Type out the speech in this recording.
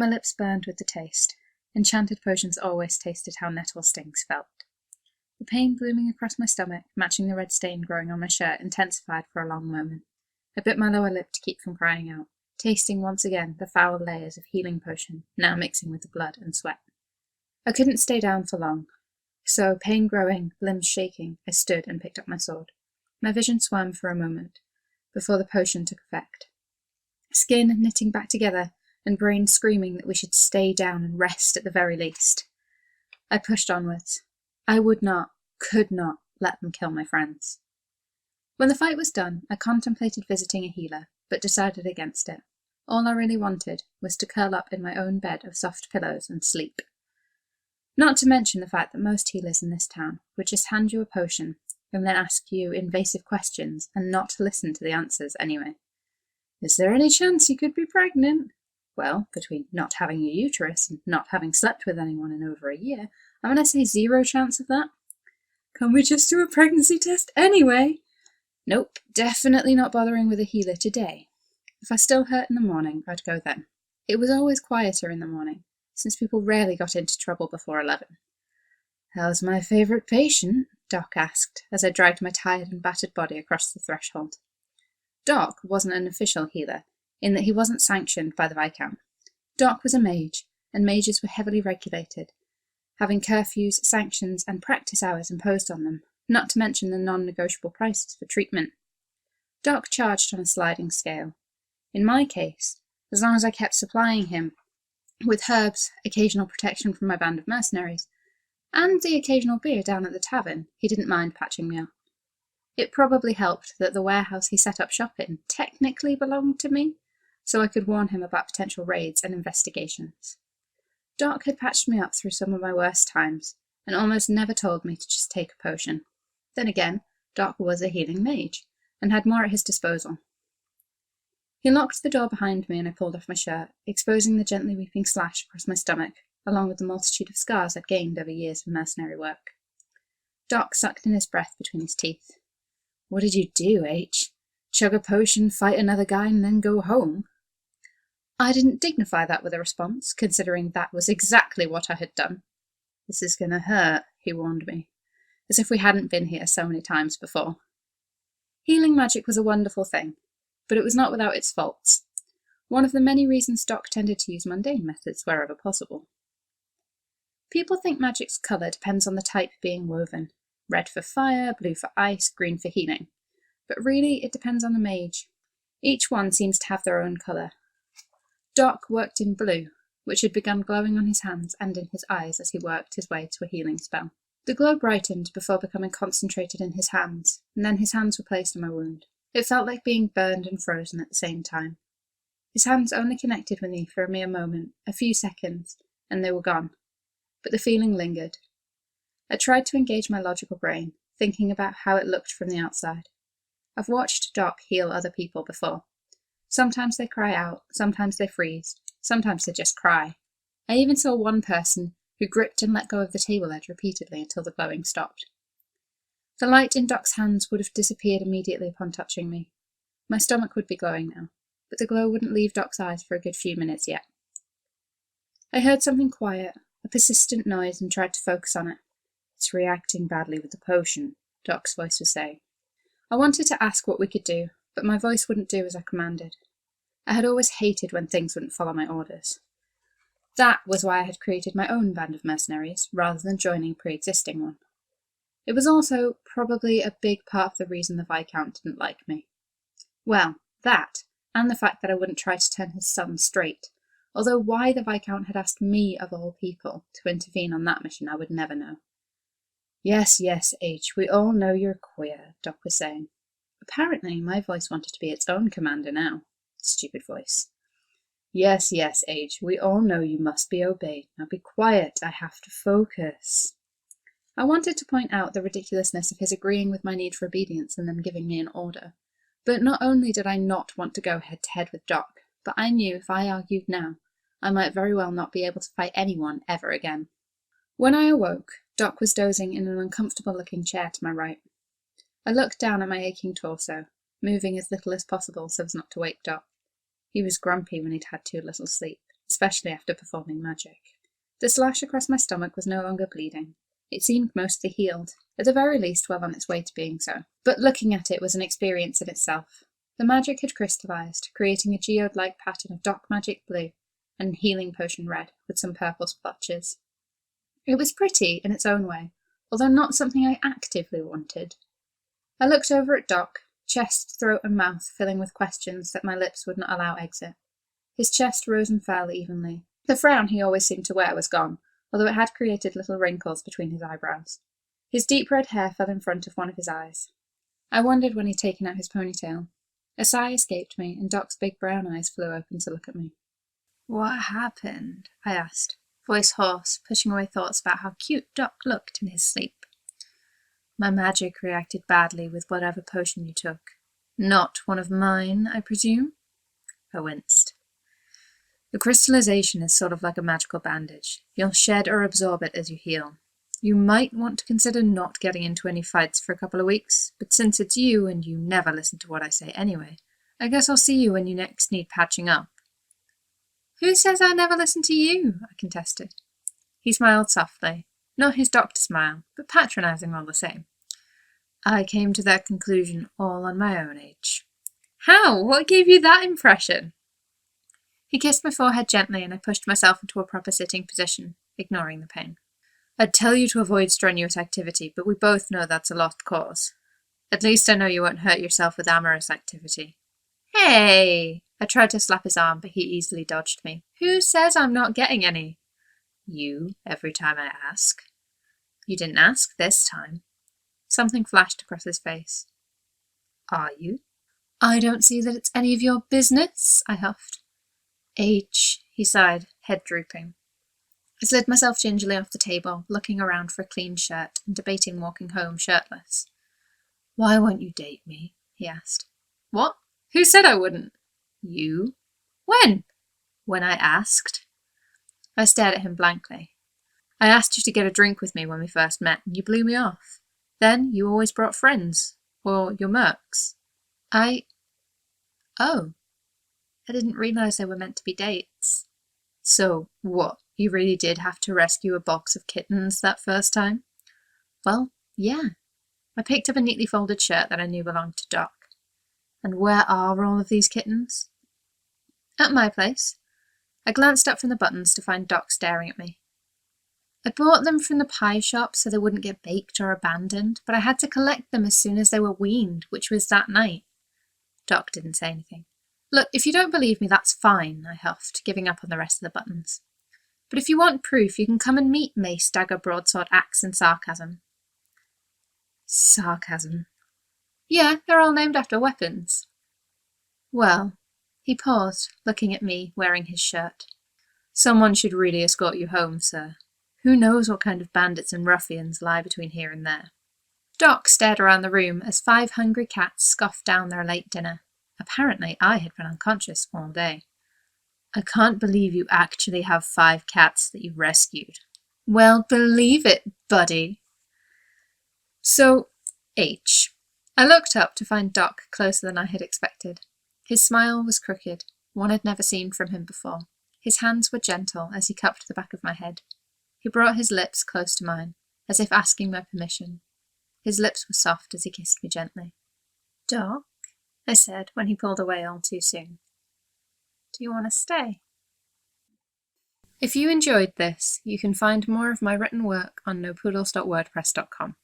My lips burned with the taste. Enchanted potions always tasted how nettle stings felt. The pain blooming across my stomach, matching the red stain growing on my shirt, intensified for a long moment. I bit my lower lip to keep from crying out, tasting once again the foul layers of healing potion, now mixing with the blood and sweat. I couldn't stay down for long, so, pain growing, limbs shaking, I stood and picked up my sword. My vision swam for a moment, before the potion took effect. Skin knitting back together, and brain screaming that we should stay down and rest at the very least. I pushed onwards. I would not, could not, let them kill my friends. When the fight was done, I contemplated visiting a healer, but decided against it. All I really wanted was to curl up in my own bed of soft pillows and sleep. Not to mention the fact that most healers in this town would just hand you a potion and then ask you invasive questions and not to listen to the answers anyway. Is there any chance you could be pregnant? Well, between not having a uterus and not having slept with anyone in over a year, I'm going to say 0 chance of that. Can we just do a pregnancy test anyway? Nope, definitely not bothering with a healer today. If I still hurt in the morning, I'd go then. It was always quieter in the morning, since people rarely got into trouble before 11. How's my favourite patient? Doc asked, as I dragged my tired and battered body across the threshold. Doc wasn't an official healer, in that he wasn't sanctioned by the Viscount. Doc was a mage, and mages were heavily regulated, having curfews, sanctions, and practice hours imposed on them, not to mention the non-negotiable prices for treatment. Doc charged on a sliding scale. In my case, as long as I kept supplying him with herbs, occasional protection from my band of mercenaries, and the occasional beer down at the tavern, he didn't mind patching me up. It probably helped that the warehouse he set up shop in technically belonged to me, so I could warn him about potential raids and investigations. Doc had patched me up through some of my worst times, and almost never told me to just take a potion. Then again, Doc was a healing mage, and had more at his disposal. He locked the door behind me and I pulled off my shirt, exposing the gently weeping slash across my stomach, along with the multitude of scars I'd gained over years of mercenary work. Doc sucked in his breath between his teeth. What did you do, H? Chug a potion, fight another guy, and then go home? I didn't dignify that with a response, considering that was exactly what I had done. This is gonna hurt, he warned me, as if we hadn't been here so many times before. Healing magic was a wonderful thing, but it was not without its faults. One of the many reasons Doc tended to use mundane methods wherever possible. People think magic's colour depends on the type being woven. Red for fire, blue for ice, green for healing. But really, it depends on the mage. Each one seems to have their own colour. Doc worked in blue, which had begun glowing on his hands and in his eyes as he worked his way to a healing spell. The glow brightened before becoming concentrated in his hands, and then his hands were placed on my wound. It felt like being burned and frozen at the same time. His hands only connected with me for a mere moment, a few seconds, and they were gone. But the feeling lingered. I tried to engage my logical brain, thinking about how it looked from the outside. I've watched Doc heal other people before. Sometimes they cry out, sometimes they freeze, sometimes they just cry. I even saw one person who gripped and let go of the table edge repeatedly until the glowing stopped. The light in Doc's hands would have disappeared immediately upon touching me. My stomach would be glowing now, but the glow wouldn't leave Doc's eyes for a good few minutes yet. I heard something quiet, a persistent noise, and tried to focus on it. It's reacting badly with the potion, Doc's voice was saying. I wanted to ask what we could do, but my voice wouldn't do as I commanded. I had always hated when things wouldn't follow my orders. That was why I had created my own band of mercenaries, rather than joining a pre-existing one. It was also probably a big part of the reason the Viscount didn't like me. Well, that, and the fact that I wouldn't try to turn his son straight, although why the Viscount had asked me, of all people, to intervene on that mission I would never know. Yes, H, we all know you're queer, Doc was saying. Apparently my voice wanted to be its own commander now. Stupid voice. Yes, H, we all know you must be obeyed. Now be quiet, I have to focus. I wanted to point out the ridiculousness of his agreeing with my need for obedience and then giving me an order. But not only did I not want to go head-to-head with Doc, but I knew if I argued now, I might very well not be able to fight anyone ever again. When I awoke, Doc was dozing in an uncomfortable-looking chair to my right. I looked down at my aching torso, moving as little as possible so as not to wake Doc. He was grumpy when he'd had too little sleep. especially after performing magic. The slash across my stomach was no longer bleeding. It seemed mostly healed, at the very least well on its way to being so. But looking at it was an experience in itself. The magic had crystallized, creating a geode-like pattern of dark magic blue and healing potion red, with some purple splotches. It was pretty in its own way, although not something I actively wanted. I looked over at Doc, chest, throat and mouth filling with questions that my lips would not allow exit. His chest rose and fell evenly. The frown he always seemed to wear was gone, although it had created little wrinkles between his eyebrows. His deep red hair fell in front of one of his eyes. I wondered when he'd taken out his ponytail. A sigh escaped me, and Doc's big brown eyes flew open to look at me. "What happened?" I asked, voice hoarse, pushing away thoughts about how cute Doc looked in his sleep. "My magic reacted badly with whatever potion you took. Not one of mine, I presume?" I winced. "The crystallization is sort of like a magical bandage. You'll shed or absorb it as you heal. You might want to consider not getting into any fights for a couple of weeks, but since it's you and you never listen to what I say anyway, I guess I'll see you when you next need patching up." "Who says I never listen to you?" I contested. He smiled softly, not his doctor smile, but patronizing all the same. "I came to that conclusion all on my own age." "How? What gave you that impression?" He kissed my forehead gently, and I pushed myself into a proper sitting position, ignoring the pain. "I'd tell you to avoid strenuous activity, but we both know that's a lost cause. At least I know you won't hurt yourself with amorous activity." "Hey!" I tried to slap his arm, but he easily dodged me. "Who says I'm not getting any?" "You, every time I ask." "You didn't ask this time." Something flashed across his face. "Are you?" "I don't see that it's any of your business," I huffed. "H," he sighed, head drooping. I slid myself gingerly off the table, looking around for a clean shirt and debating walking home shirtless. "Why won't you date me?" he asked. "What? Who said I wouldn't?" "You." "When?" "When I asked." I stared at him blankly. "I asked you to get a drink with me when we first met, and you blew me off. Then you always brought friends, or your mercs." Oh, I didn't realize they were meant to be dates." "So, what, you really did have to rescue a box of kittens that first time?" "Well, yeah." I picked up a neatly folded shirt that I knew belonged to Doc. "And where are all of these kittens?" "At my place." I glanced up from the buttons to find Doc staring at me. "I bought them from the pie shop so they wouldn't get baked or abandoned, but I had to collect them as soon as they were weaned, which was that night." Doc didn't say anything. "Look, if you don't believe me, that's fine," I huffed, giving up on the rest of the buttons. "But if you want proof, you can come and meet Mace, Dagger, Broadsword, Axe, and Sarcasm." Sarcasm. "Yeah, they're all named after weapons." "Well," he paused, looking at me, wearing his shirt. "Someone should really escort you home, sir. Who knows what kind of bandits and ruffians lie between here and there." Doc stared around the room as 5 hungry cats scoffed down their late dinner. Apparently I had been unconscious all day. "I can't believe you actually have 5 cats that you rescued." "Well, believe it, buddy." "So, H." I looked up to find Doc closer than I had expected. His smile was crooked, one I'd never seen from him before. His hands were gentle as he cupped the back of my head. He brought his lips close to mine, as if asking my permission. His lips were soft as he kissed me gently. "Doc," I said when he pulled away all too soon. "Do you want to stay?" If you enjoyed this, you can find more of my written work on nopoodles.wordpress.com.